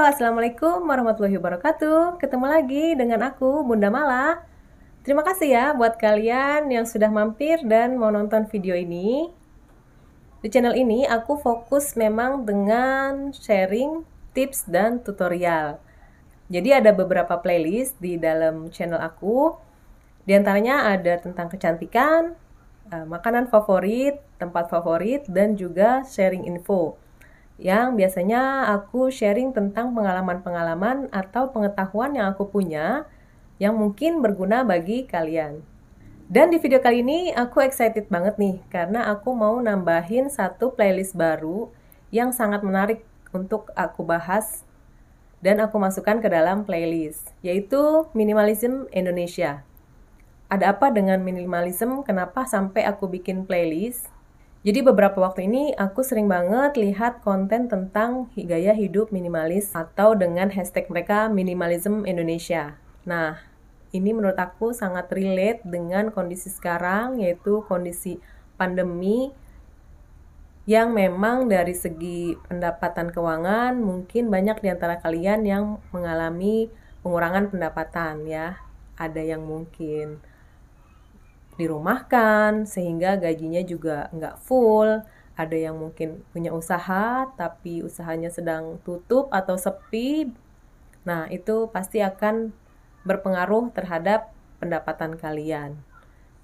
Assalamualaikum warahmatullahi wabarakatuh. Ketemu lagi dengan aku, Bunda Mala. Terima kasih ya buat kalian yang sudah mampir dan mau nonton video ini. Di channel ini aku fokus memang dengan sharing tips dan tutorial. Jadi ada beberapa playlist di dalam channel aku. Di antaranya ada tentang kecantikan, makanan favorit, tempat favorit, dan juga sharing info. Yang biasanya aku sharing tentang pengalaman-pengalaman atau pengetahuan yang aku punya yang mungkin berguna bagi kalian. Dan di video kali ini aku excited banget nih karena aku mau nambahin satu playlist baru yang sangat menarik untuk aku bahas dan aku masukkan ke dalam playlist, yaitu Minimalism Indonesia. Ada apa dengan minimalism? Kenapa sampai aku bikin playlist? Jadi beberapa waktu ini aku sering banget lihat konten tentang gaya hidup minimalis atau dengan hashtag mereka Minimalism Indonesia. Nah, ini menurut aku sangat relate dengan kondisi sekarang, yaitu kondisi pandemi yang memang dari segi pendapatan keuangan mungkin banyak di antara kalian yang mengalami pengurangan pendapatan ya. Ada yang mungkin dirumahkan sehingga gajinya juga nggak full, ada yang mungkin punya usaha tapi usahanya sedang tutup atau sepi. Nah, itu pasti akan berpengaruh terhadap pendapatan kalian.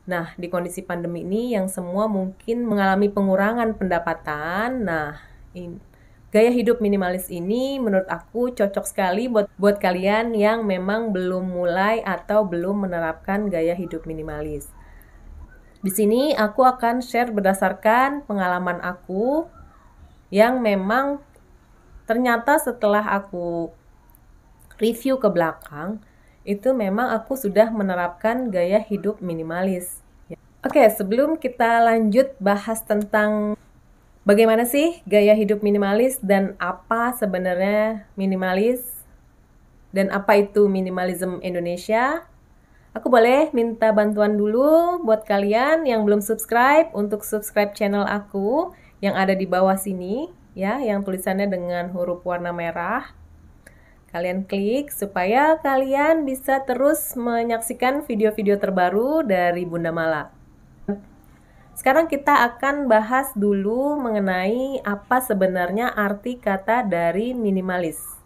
Nah, di kondisi pandemi ini yang semua mungkin mengalami pengurangan pendapatan. Nah, gaya hidup minimalis ini menurut aku cocok sekali buat kalian yang memang belum mulai atau belum menerapkan gaya hidup minimalis. Di sini aku akan share berdasarkan pengalaman aku yang memang ternyata setelah aku review ke belakang, itu memang aku sudah menerapkan gaya hidup minimalis. Oke, sebelum kita lanjut bahas tentang bagaimana sih gaya hidup minimalis dan apa sebenarnya minimalis dan apa itu minimalism Indonesia, aku boleh minta bantuan dulu buat kalian yang belum subscribe untuk subscribe channel aku yang ada di bawah sini ya, yang tulisannya dengan huruf warna merah. Kalian klik supaya kalian bisa terus menyaksikan video-video terbaru dari Bunda Mala. Sekarang kita akan bahas dulu mengenai apa sebenarnya arti kata dari minimalis.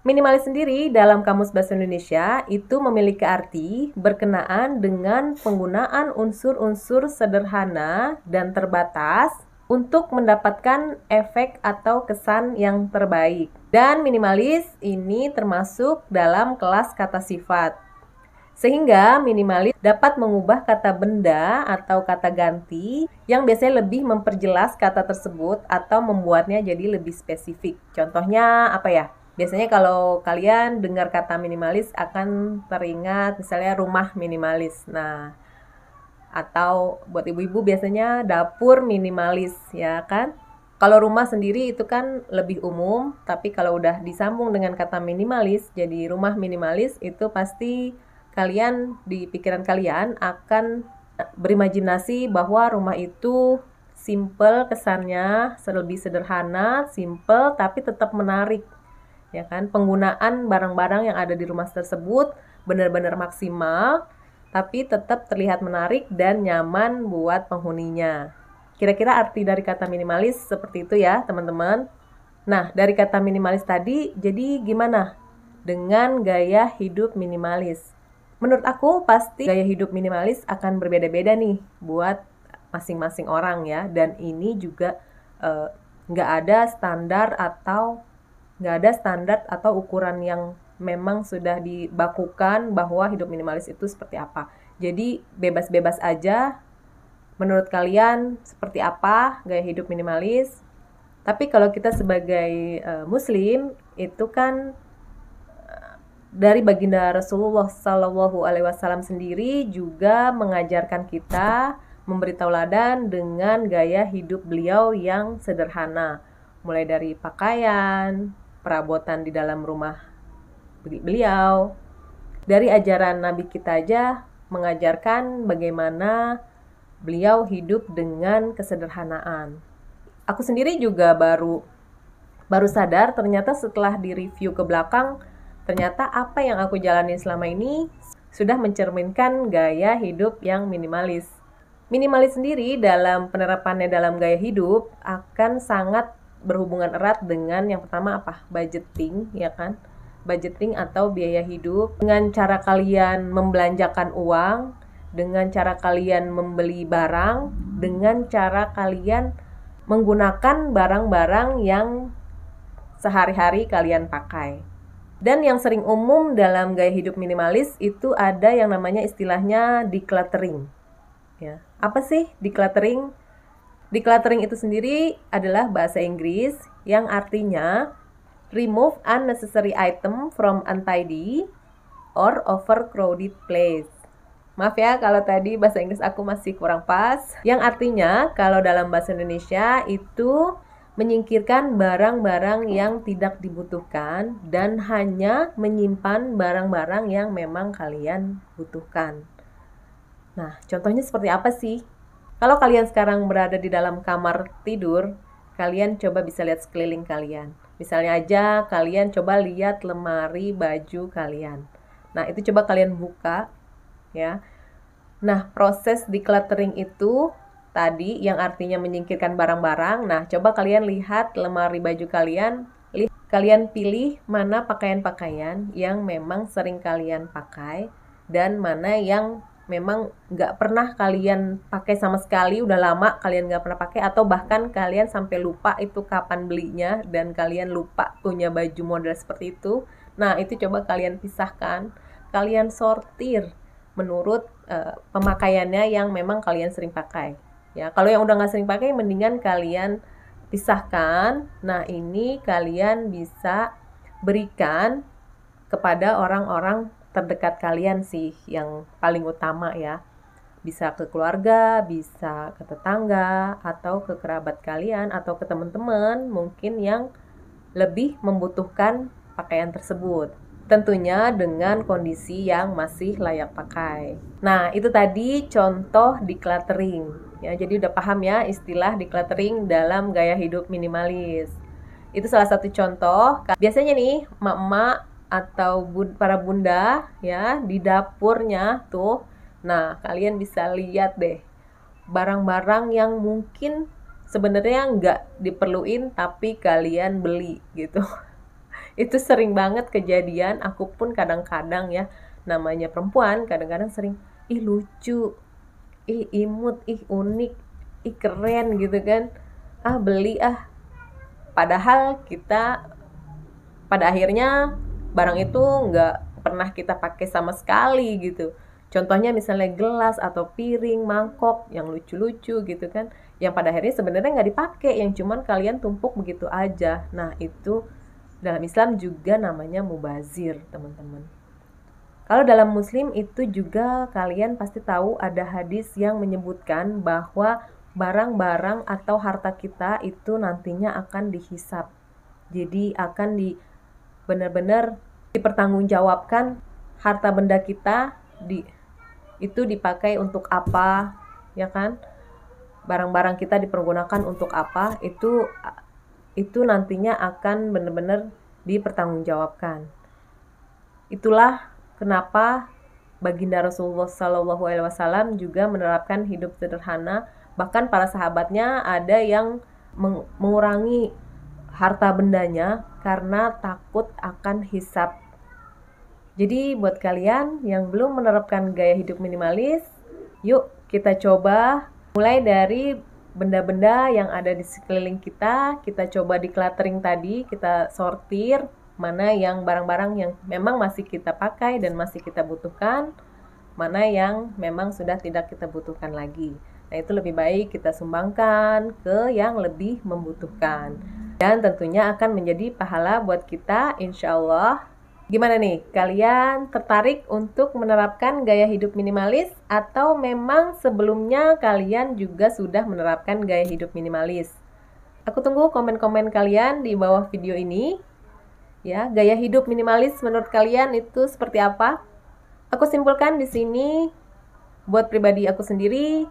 Minimalis sendiri dalam Kamus Bahasa Indonesia itu memiliki arti berkenaan dengan penggunaan unsur-unsur sederhana dan terbatas untuk mendapatkan efek atau kesan yang terbaik. Dan minimalis ini termasuk dalam kelas kata sifat. Sehingga minimalis dapat mengubah kata benda atau kata ganti yang biasanya lebih memperjelas kata tersebut atau membuatnya jadi lebih spesifik. Contohnya apa ya? Biasanya kalau kalian dengar kata minimalis akan teringat misalnya rumah minimalis. Nah, atau buat ibu-ibu biasanya dapur minimalis ya kan? Kalau rumah sendiri itu kan lebih umum, tapi kalau udah disambung dengan kata minimalis jadi rumah minimalis, itu pasti kalian di pikiran kalian akan berimajinasi bahwa rumah itu simple kesannya, lebih sederhana, simple tapi tetap menarik. Ya kan, penggunaan barang-barang yang ada di rumah tersebut benar-benar maksimal tapi tetap terlihat menarik dan nyaman buat penghuninya. Kira-kira arti dari kata minimalis seperti itu ya teman-teman. Nah, dari kata minimalis tadi jadi gimana dengan gaya hidup minimalis? Menurut aku pasti gaya hidup minimalis akan berbeda-beda nih buat masing-masing orang ya, dan ini juga nggak ada standar atau ukuran yang memang sudah dibakukan bahwa hidup minimalis itu seperti apa. Jadi bebas-bebas aja menurut kalian seperti apa gaya hidup minimalis. Tapi kalau kita sebagai muslim itu kan dari baginda Rasulullah SAW sendiri juga mengajarkan kita, memberi tauladan dengan gaya hidup beliau yang sederhana. Mulai dari pakaian, perabotan di dalam rumah beliau. Dari ajaran Nabi kita aja mengajarkan bagaimana beliau hidup dengan kesederhanaan. Aku sendiri juga baru baru sadar ternyata setelah di-review ke belakang, ternyata apa yang aku jalani selama ini sudah mencerminkan gaya hidup yang minimalis. Minimalis sendiri dalam penerapannya dalam gaya hidup akan sangat berhubungan erat dengan yang pertama apa? Budgeting, ya kan? Budgeting atau biaya hidup. Dengan cara kalian membelanjakan uang, dengan cara kalian membeli barang, dengan cara kalian menggunakan barang-barang yang sehari-hari kalian pakai. Dan yang sering umum dalam gaya hidup minimalis itu ada yang namanya istilahnya decluttering. Ya. Apa sih decluttering? Decluttering itu sendiri adalah bahasa Inggris yang artinya remove unnecessary item from untidy or overcrowded place. Maaf ya kalau tadi bahasa Inggris aku masih kurang pas. Yang artinya kalau dalam bahasa Indonesia itu menyingkirkan barang-barang yang tidak dibutuhkan dan hanya menyimpan barang-barang yang memang kalian butuhkan. Nah, contohnya seperti apa sih? Kalau kalian sekarang berada di dalam kamar tidur, kalian coba bisa lihat sekeliling kalian. Misalnya aja kalian coba lihat lemari baju kalian. Nah, itu coba kalian buka, ya. Nah, proses decluttering itu tadi yang artinya menyingkirkan barang-barang. Nah, coba kalian lihat lemari baju kalian. Kalian pilih mana pakaian-pakaian yang memang sering kalian pakai dan mana yang memang nggak pernah kalian pakai sama sekali, udah lama kalian nggak pernah pakai, atau bahkan kalian sampai lupa itu kapan belinya dan kalian lupa punya baju model seperti itu. Nah, itu coba kalian pisahkan, kalian sortir menurut pemakaiannya yang memang kalian sering pakai. Ya, kalau yang udah nggak sering pakai, mendingan kalian pisahkan. Nah, ini kalian bisa berikan kepada orang-orang terdekat kalian sih, yang paling utama ya. Bisa ke keluarga, bisa ke tetangga, atau ke kerabat kalian, atau ke teman-teman mungkin yang lebih membutuhkan pakaian tersebut. Tentunya dengan kondisi yang masih layak pakai. Nah, itu tadi contoh decluttering. Ya, jadi udah paham ya istilah decluttering dalam gaya hidup minimalis. Itu salah satu contoh. Biasanya nih, emak-emak atau para bunda ya di dapurnya tuh. Nah, kalian bisa lihat deh barang-barang yang mungkin sebenarnya nggak diperluin tapi kalian beli gitu. Itu sering banget kejadian. Aku pun kadang-kadang ya, namanya perempuan kadang-kadang sering, ih lucu, ih imut, ih unik, ih keren gitu kan, ah beli ah. Padahal kita pada akhirnya barang itu nggak pernah kita pakai sama sekali gitu. Contohnya misalnya gelas atau piring, mangkok yang lucu-lucu gitu kan, yang pada akhirnya sebenarnya nggak dipakai, yang cuman kalian tumpuk begitu aja. Nah, itu dalam Islam juga namanya mubazir, teman-teman. Kalau dalam Muslim itu juga kalian pasti tahu ada hadis yang menyebutkan bahwa barang-barang atau harta kita itu nantinya akan dihisab. Jadi akan benar-benar dipertanggungjawabkan harta benda kita itu dipakai untuk apa, ya kan? Barang-barang kita dipergunakan untuk apa, itu nantinya akan benar-benar dipertanggungjawabkan. Itulah kenapa baginda Rasulullah SAW juga menerapkan hidup sederhana. Bahkan para sahabatnya ada yang mengurangi harta bendanya karena takut akan hisab. Jadi buat kalian yang belum menerapkan gaya hidup minimalis, yuk kita coba mulai dari benda-benda yang ada di sekeliling kita coba decluttering tadi, kita sortir mana yang barang-barang yang memang masih kita pakai dan masih kita butuhkan, mana yang memang sudah tidak kita butuhkan lagi. Nah, itu lebih baik kita sumbangkan ke yang lebih membutuhkan. Dan tentunya akan menjadi pahala buat kita, insya Allah. Gimana nih, kalian tertarik untuk menerapkan gaya hidup minimalis atau memang sebelumnya kalian juga sudah menerapkan gaya hidup minimalis? Aku tunggu komen-komen kalian di bawah video ini. Ya, gaya hidup minimalis menurut kalian itu seperti apa? Aku simpulkan di sini, buat pribadi aku sendiri,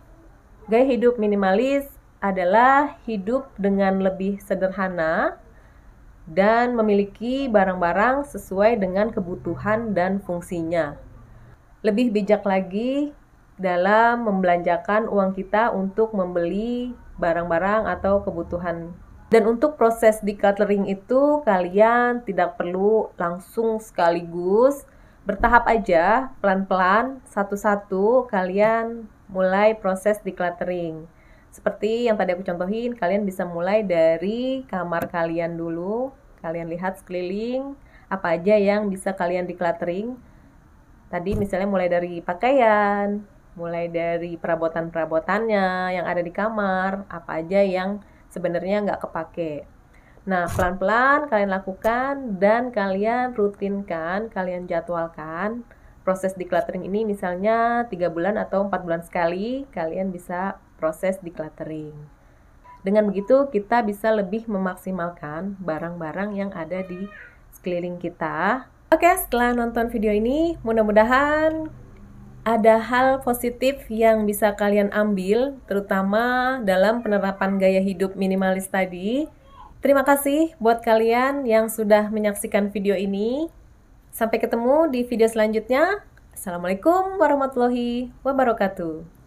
gaya hidup minimalis adalah hidup dengan lebih sederhana, dan memiliki barang-barang sesuai dengan kebutuhan dan fungsinya. Lebih bijak lagi dalam membelanjakan uang kita untuk membeli barang-barang atau kebutuhan. Dan untuk proses decluttering itu kalian tidak perlu langsung sekaligus, bertahap aja, pelan-pelan, satu-satu kalian mulai proses decluttering. Seperti yang tadi aku contohin, kalian bisa mulai dari kamar kalian dulu. Kalian lihat sekeliling, apa aja yang bisa kalian decluttering. Tadi misalnya mulai dari pakaian, mulai dari perabotan-perabotannya yang ada di kamar, apa aja yang sebenarnya nggak kepake. Nah, pelan-pelan kalian lakukan dan kalian rutinkan, kalian jadwalkan proses decluttering ini, misalnya 3 bulan atau 4 bulan sekali kalian bisa proses decluttering. Dengan begitu kita bisa lebih memaksimalkan barang-barang yang ada di sekeliling kita. Oke, setelah nonton video ini, mudah-mudahan ada hal positif yang bisa kalian ambil, terutama dalam penerapan gaya hidup minimalis tadi. Terima kasih buat kalian yang sudah menyaksikan video ini. Sampai ketemu di video selanjutnya. Assalamualaikum warahmatullahi wabarakatuh.